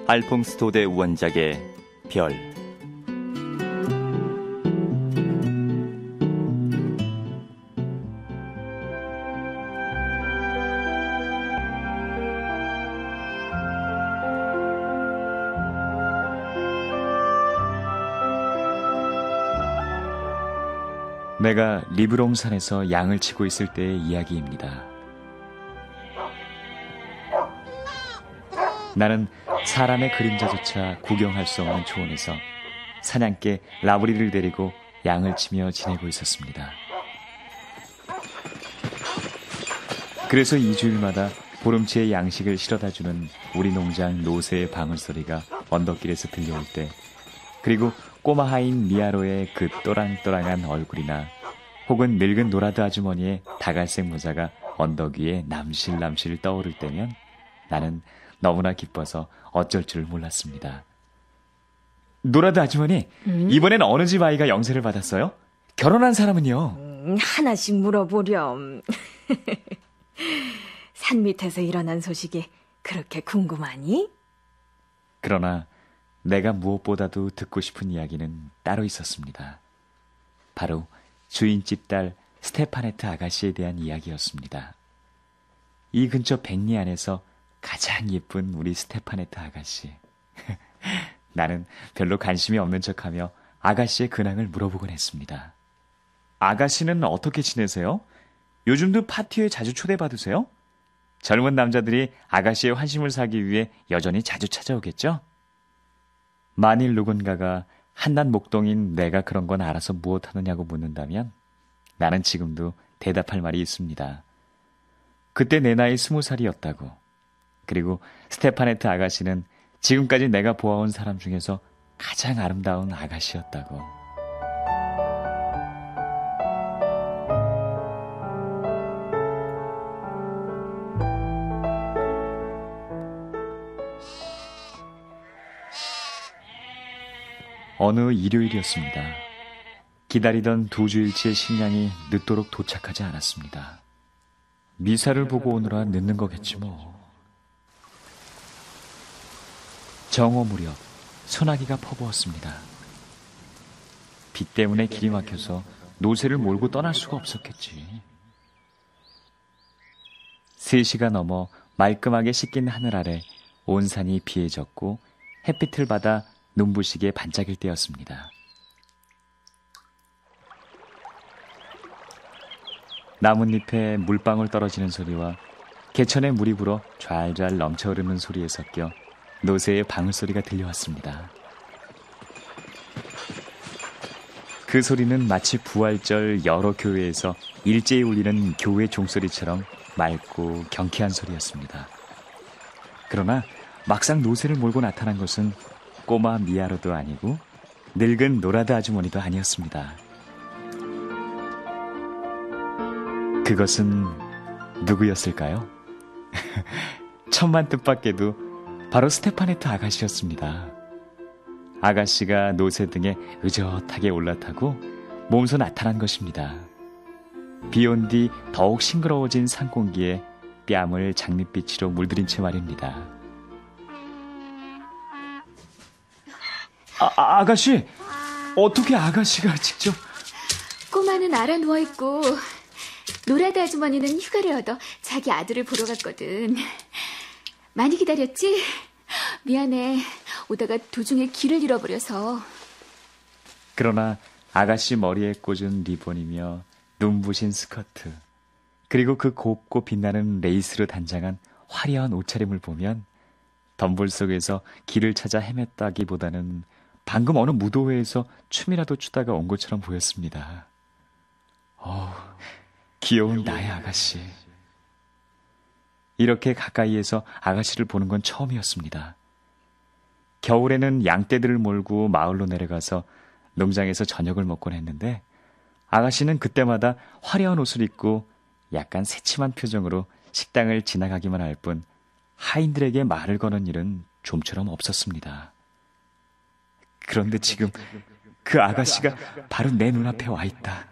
알퐁스토데 원작의 별. 내가 리브롱산에서 양을 치고 있을 때의 이야기입니다. 나는 사람의 그림자조차 구경할 수 없는 초원에서 사냥개 라브리를 데리고 양을 치며 지내고 있었습니다. 그래서 2주일마다 보름치의 양식을 실어다주는 우리 농장 노새의 방울소리가 언덕길에서 들려올 때, 그리고 꼬마 하인 미아로의 그 또랑또랑한 얼굴이나 혹은 늙은 노라드 아주머니의 다갈색 모자가 언덕 위에 남실남실 떠오를 때면 나는 너무나 기뻐서 어쩔 줄 몰랐습니다. 노라드 아주머니, 이번엔 어느 집 아이가 영세를 받았어요? 결혼한 사람은요? 하나씩 물어보렴. 산 밑에서 일어난 소식이 그렇게 궁금하니? 그러나 내가 무엇보다도 듣고 싶은 이야기는 따로 있었습니다. 바로 주인집 딸 스테파네트 아가씨에 대한 이야기였습니다. 이 근처 백리 안에서 가장 예쁜 우리 스테파네트 아가씨. 나는 별로 관심이 없는 척하며 아가씨의 근황을 물어보곤 했습니다. 아가씨는 어떻게 지내세요? 요즘도 파티에 자주 초대받으세요? 젊은 남자들이 아가씨의 환심을 사기 위해 여전히 자주 찾아오겠죠? 만일 누군가가 한낱 목동인 내가 그런 건 알아서 무엇하느냐고 묻는다면 나는 지금도 대답할 말이 있습니다. 그때 내 나이 20살이었다고. 그리고 스테파네트 아가씨는 지금까지 내가 보아온 사람 중에서 가장 아름다운 아가씨였다고. 어느 일요일이었습니다. 기다리던 2주일치의 식량이 늦도록 도착하지 않았습니다. 미사를 보고 오느라 늦는 거겠지 뭐. 정오 무렵 소나기가 퍼부었습니다. 비 때문에 길이 막혀서 노새를 몰고 떠날 수가 없었겠지. 3시가 넘어 말끔하게 씻긴 하늘 아래 온 산이 비에 젖고 햇빛을 받아 눈부시게 반짝일 때였습니다. 나뭇잎에 물방울 떨어지는 소리와 개천에 물이 불어 좔좔 넘쳐흐르는 소리에 섞여 노새의 방울소리가 들려왔습니다. 그 소리는 마치 부활절 여러 교회에서 일제히 울리는 교회 종소리처럼 맑고 경쾌한 소리였습니다. 그러나 막상 노새를 몰고 나타난 것은 꼬마 미아로도 아니고 늙은 노라드 아주머니도 아니었습니다. 그것은 누구였을까요? 천만 뜻밖에도 바로 스테파네트 아가씨였습니다. 아가씨가 노새 등에 의젓하게 올라타고 몸소 나타난 것입니다. 비온 뒤 더욱 싱그러워진 산공기에 뺨을 장밋빛으로 물들인 채 말입니다. 아가씨! 어떻게 아가씨가 직접... 꼬마는 알아 누워있고 노라드 아주머니는 휴가를 얻어 자기 아들을 보러 갔거든. 많이 기다렸지? 미안해. 오다가 도중에 길을 잃어버려서. 그러나 아가씨 머리에 꽂은 리본이며 눈부신 스커트, 그리고 그 곱고 빛나는 레이스로 단장한 화려한 옷차림을 보면 덤불 속에서 길을 찾아 헤맸다기보다는 방금 어느 무도회에서 춤이라도 추다가 온 것처럼 보였습니다. 귀여운 나의 아가씨. 이렇게 가까이에서 아가씨를 보는 건 처음이었습니다. 겨울에는 양떼들을 몰고 마을로 내려가서 농장에서 저녁을 먹곤 했는데 아가씨는 그때마다 화려한 옷을 입고 약간 새침한 표정으로 식당을 지나가기만 할 뿐 하인들에게 말을 거는 일은 좀처럼 없었습니다. 그런데 지금 그 아가씨가 바로 내 눈앞에 와 있다.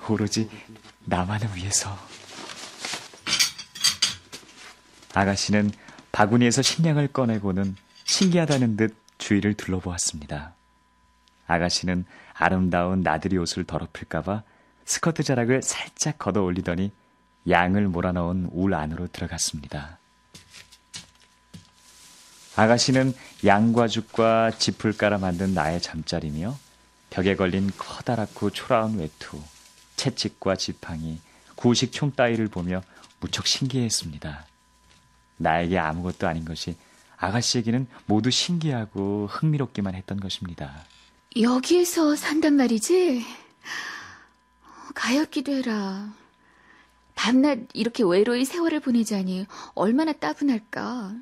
오로지 나만을 위해서. 아가씨는 바구니에서 식량을 꺼내고는 신기하다는 듯 주위를 둘러보았습니다. 아가씨는 아름다운 나들이 옷을 더럽힐까봐 스커트 자락을 살짝 걷어 올리더니 양을 몰아넣은 울 안으로 들어갔습니다. 아가씨는 양과 죽과 짚을 깔아 만든 나의 잠자리며 벽에 걸린 커다랗고 초라한 외투, 채찍과 지팡이, 구식 총 따위를 보며 무척 신기해했습니다. 나에게 아무것도 아닌 것이 아가씨에게는 모두 신기하고 흥미롭기만 했던 것입니다. 여기에서 산단 말이지? 가엾기도 해라. 밤낮 이렇게 외로이 세월을 보내자니 얼마나 따분할까.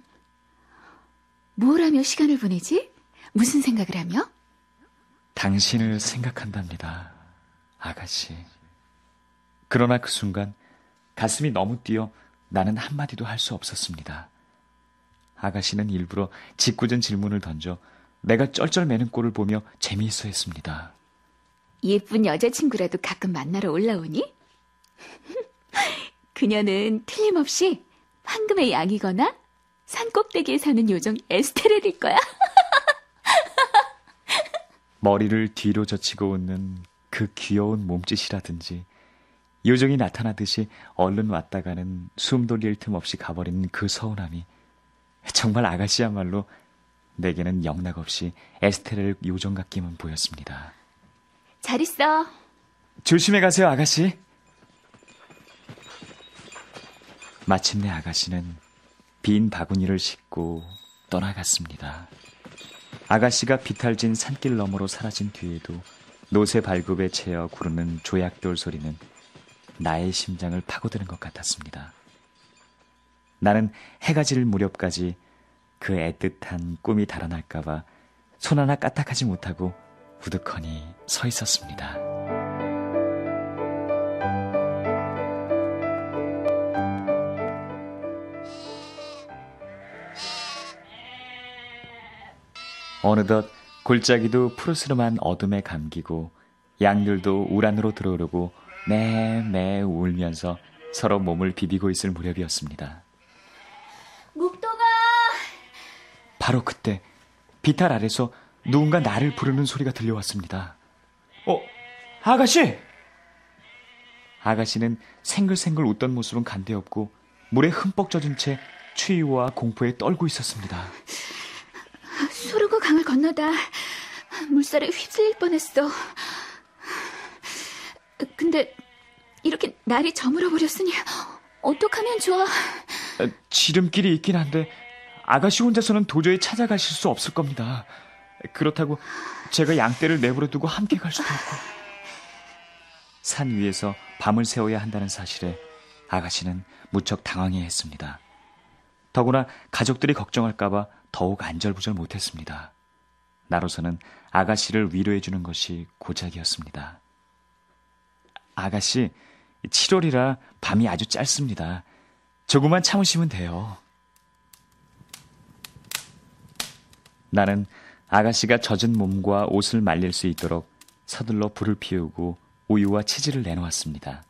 뭘 하며 시간을 보내지? 무슨 생각을 하며? 당신을 생각한답니다, 아가씨. 그러나 그 순간 가슴이 너무 뛰어 나는 한마디도 할 수 없었습니다. 아가씨는 일부러 짓궂은 질문을 던져 내가 쩔쩔매는 꼴을 보며 재미있어 했습니다. 예쁜 여자친구라도 가끔 만나러 올라오니? 그녀는 틀림없이 황금의 양이거나 산꼭대기에 사는 요정 에스테렐일 거야. 머리를 뒤로 젖히고 웃는 그 귀여운 몸짓이라든지 요정이 나타나듯이 얼른 왔다가는 숨 돌릴 틈 없이 가버리는 그 서운함이 정말 아가씨야말로 내게는 영락없이 에스테렐 요정 같기만 보였습니다. 잘 있어. 조심해 가세요, 아가씨. 마침내 아가씨는 빈 바구니를 싣고 떠나갔습니다. 아가씨가 비탈진 산길 너머로 사라진 뒤에도 노새 발굽에 채어 구르는 조약돌 소리는 나의 심장을 파고드는 것 같았습니다. 나는 해가 질 무렵까지 그 애틋한 꿈이 달아날까봐 손 하나 까딱하지 못하고 우두커니 서 있었습니다. 어느덧 골짜기도 푸르스름한 어둠에 감기고 양들도 울 안으로 들어오르고 매매 울면서 서로 몸을 비비고 있을 무렵이었습니다. 목동아! 바로 그때 비탈 아래서 누군가 나를 부르는 소리가 들려왔습니다. 아가씨! 아가씨는 생글생글 웃던 모습은 간데없고 물에 흠뻑 젖은 채 추위와 공포에 떨고 있었습니다. 소르고 강을 건너다 물살에 휩쓸릴 뻔했어. 근데 이렇게 날이 저물어 버렸으니 어떡하면 좋아? 지름길이 있긴 한데 아가씨 혼자서는 도저히 찾아가실 수 없을 겁니다. 그렇다고 제가 양떼를 내버려 두고 함께 갈 수도 없고. 산 위에서 밤을 새워야 한다는 사실에 아가씨는 무척 당황해했습니다. 더구나 가족들이 걱정할까봐 더욱 안절부절 못했습니다. 나로서는 아가씨를 위로해주는 것이 고작이었습니다. 아가씨, 7월이라 밤이 아주 짧습니다. 조금만 참으시면 돼요. 나는 아가씨가 젖은 몸과 옷을 말릴 수 있도록 서둘러 불을 피우고 우유와 치즈를 내놓았습니다.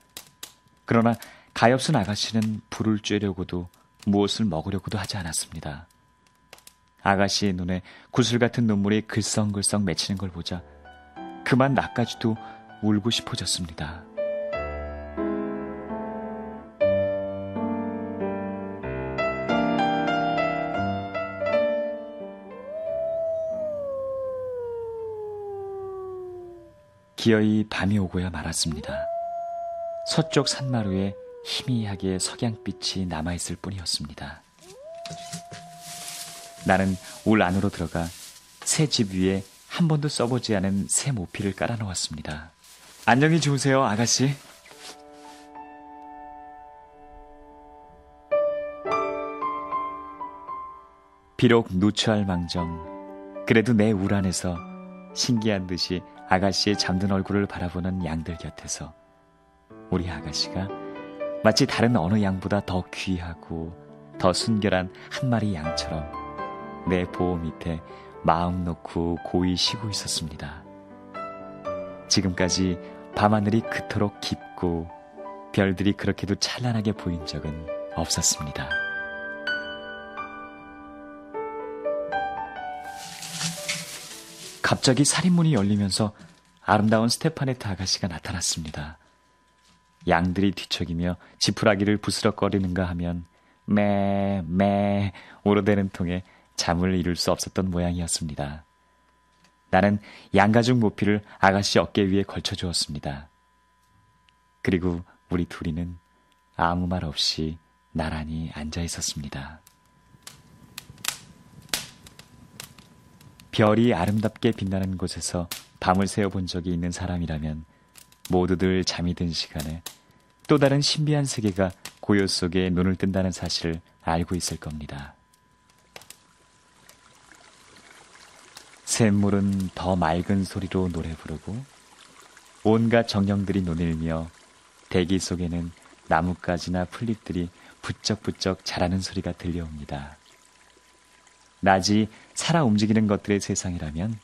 그러나 가엾은 아가씨는 불을 쬐려고도 무엇을 먹으려고도 하지 않았습니다. 아가씨의 눈에 구슬 같은 눈물이 글썽글썽 맺히는 걸 보자 그만 나까지도 울고 싶어졌습니다. 기어이 밤이 오고야 말았습니다. 서쪽 산마루에 희미하게 석양빛이 남아있을 뿐이었습니다. 나는 울 안으로 들어가 새 집 위에 한 번도 써보지 않은 새 모피를 깔아놓았습니다. 안녕히 주무세요, 아가씨. 비록 누추할 망정, 그래도 내 울 안에서 신기한 듯이 아가씨의 잠든 얼굴을 바라보는 양들 곁에서 우리 아가씨가 마치 다른 어느 양보다 더 귀하고 더 순결한 한 마리 양처럼 내 보호 밑에 마음 놓고 고이 쉬고 있었습니다. 지금까지 밤하늘이 그토록 깊고 별들이 그렇게도 찬란하게 보인 적은 없었습니다. 갑자기 살인문이 열리면서 아름다운 스테파네트 아가씨가 나타났습니다. 양들이 뒤척이며 지푸라기를 부스럭거리는가 하면 매 오르대는 통에 잠을 이룰 수 없었던 모양이었습니다. 나는 양가죽 모피를 아가씨 어깨 위에 걸쳐주었습니다. 그리고 우리 둘이는 아무 말 없이 나란히 앉아 있었습니다. 별이 아름답게 빛나는 곳에서 밤을 새워본 적이 있는 사람이라면 모두들 잠이 든 시간에 또 다른 신비한 세계가 고요 속에 눈을 뜬다는 사실을 알고 있을 겁니다. 샘물은 더 맑은 소리로 노래 부르고 온갖 정령들이 논일며 대기 속에는 나뭇가지나 풀잎들이 부쩍부쩍 자라는 소리가 들려옵니다. 낮이 살아 움직이는 것들의 세상이라면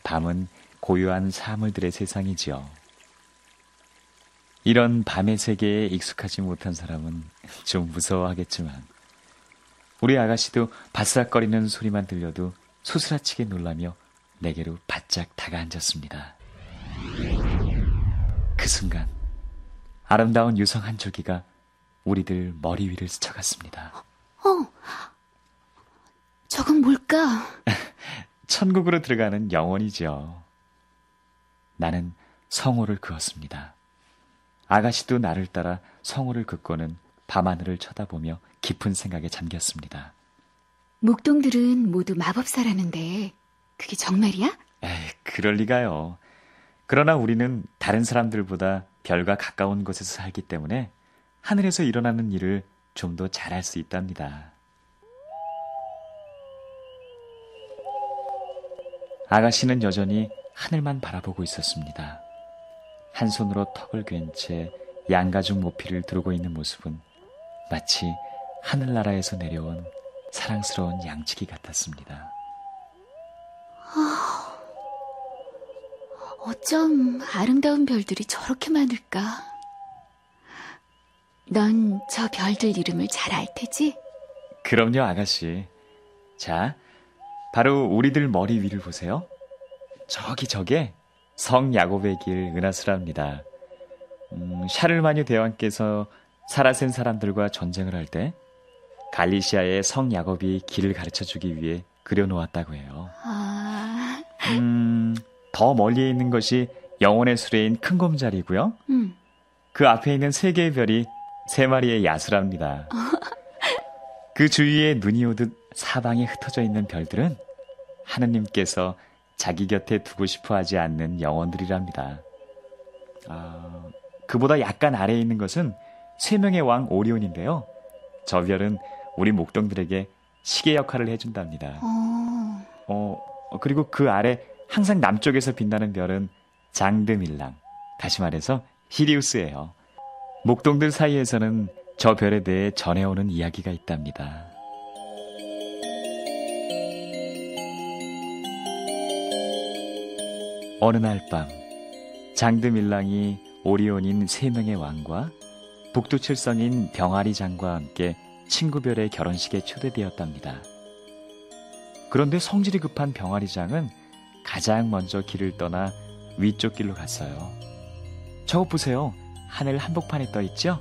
밤은 고요한 사물들의 세상이지요. 이런 밤의 세계에 익숙하지 못한 사람은 좀 무서워하겠지만 우리 아가씨도 바스락거리는 소리만 들려도 소스라치게 놀라며 내게로 바짝 다가앉았습니다. 그 순간 아름다운 유성 한 줄기가 우리들 머리 위를 스쳐갔습니다. 저건 뭘까? 천국으로 들어가는 영혼이죠. 나는 성호를 그었습니다. 아가씨도 나를 따라 성호를 긋고는 밤하늘을 쳐다보며 깊은 생각에 잠겼습니다. 목동들은 모두 마법사라는데 그게 정말이야? 에이, 그럴 리가요. 그러나 우리는 다른 사람들보다 별과 가까운 곳에서 살기 때문에 하늘에서 일어나는 일을 좀 더 잘할 수 있답니다. 아가씨는 여전히 하늘만 바라보고 있었습니다. 한 손으로 턱을 괜 채 양가죽 모피를 두르고 있는 모습은 마치 하늘나라에서 내려온 사랑스러운 양치기 같았습니다. 어쩜 아름다운 별들이 저렇게 많을까? 넌 저 별들 이름을 잘 알 테지? 그럼요, 아가씨. 자, 바로 우리들 머리 위를 보세요. 저게 성 야곱의 길 은하수랍니다. 샤를마뉴 대왕께서 사라센 사람들과 전쟁을 할 때 갈리시아의 성 야곱이 길을 가르쳐주기 위해 그려놓았다고 해요. 더 멀리에 있는 것이 영혼의 수레인 큰 곰자리고요. 그 앞에 있는 세 개의 별이 세 마리의 야수랍니다. 그 주위에 눈이 오듯 사방에 흩어져 있는 별들은 하느님께서 자기 곁에 두고 싶어 하지 않는 영혼들이랍니다. 그보다 약간 아래에 있는 것은 세 명의 왕 오리온인데요. 저 별은 우리 목동들에게 시계 역할을 해준답니다. 그리고 그 아래 항상 남쪽에서 빛나는 별은 장드밀랑, 다시 말해서 히리우스예요. 목동들 사이에서는 저 별에 대해 전해오는 이야기가 있답니다. 어느 날 밤, 장드밀랑이 오리온인 세 명의 왕과 북두칠성인 병아리장과 함께 친구별의 결혼식에 초대되었답니다. 그런데 성질이 급한 병아리장은 가장 먼저 길을 떠나 위쪽 길로 갔어요. 저것 보세요. 하늘 한복판에 떠 있죠?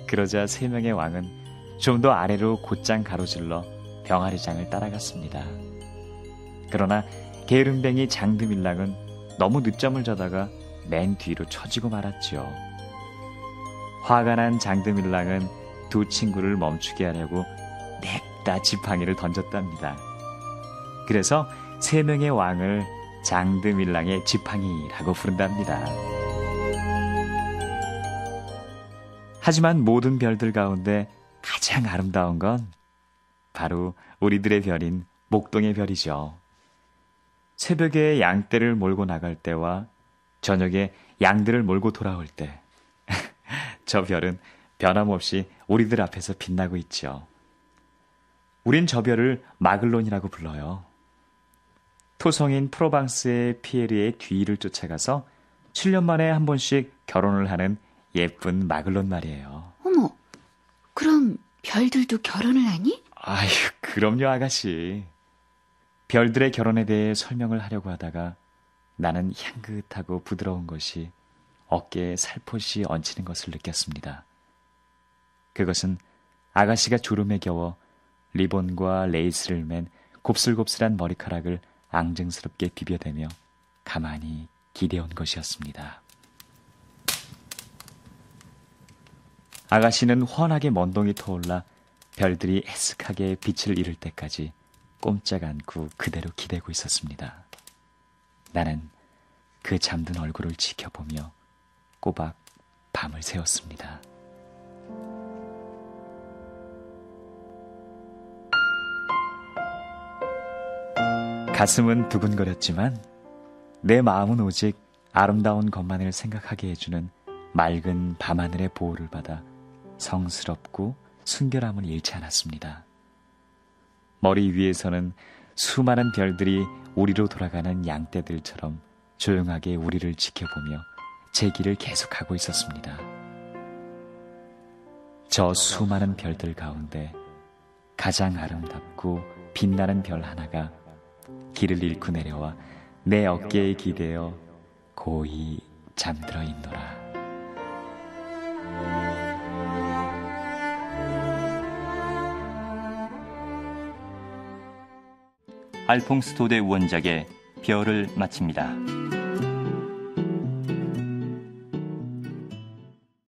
그러자 세 명의 왕은 좀 더 아래로 곧장 가로질러 병아리장을 따라갔습니다. 그러나 게으름뱅이 장드밀랑은 너무 늦잠을 자다가 맨 뒤로 처지고 말았죠. 화가 난 장드밀랑은 두 친구를 멈추게 하려고 냅다 지팡이를 던졌답니다. 그래서 세 명의 왕을 장드밀랑의 지팡이라고 부른답니다. 하지만 모든 별들 가운데 가장 아름다운 건 바로 우리들의 별인 목동의 별이죠. 새벽에 양떼를 몰고 나갈 때와 저녁에 양들을 몰고 돌아올 때, 저 별은 변함없이 우리들 앞에서 빛나고 있죠. 우린 저 별을 마글론이라고 불러요. 토성인 프로방스의 피에르의 뒤를 쫓아가서 7년 만에 한 번씩 결혼을 하는 예쁜 마글론 말이에요. 어머, 그럼 별들도 결혼을 하니? 아유, 그럼요, 아가씨. 별들의 결혼에 대해 설명을 하려고 하다가 나는 향긋하고 부드러운 것이 어깨에 살포시 얹히는 것을 느꼈습니다. 그것은 아가씨가 주름에 겨워 리본과 레이스를 맨 곱슬곱슬한 머리카락을 앙증스럽게 비벼대며 가만히 기대온 것이었습니다. 아가씨는 환하게 먼동이 터올라 별들이 애쓱하게 빛을 잃을 때까지 꼼짝 않고 그대로 기대고 있었습니다. 나는 그 잠든 얼굴을 지켜보며 꼬박 밤을 새웠습니다. 가슴은 두근거렸지만 내 마음은 오직 아름다운 것만을 생각하게 해주는 맑은 밤하늘의 보호를 받아 성스럽고 순결함을 잃지 않았습니다. 머리 위에서는 수많은 별들이 우리로 돌아가는 양떼들처럼 조용하게 우리를 지켜보며 제 길을 계속하고 있었습니다. 저 수많은 별들 가운데 가장 아름답고 빛나는 별 하나가 길을 잃고 내려와 내 어깨에 기대어 고이 잠들어 있노라. 알퐁스 도데 원작의 별을 마칩니다.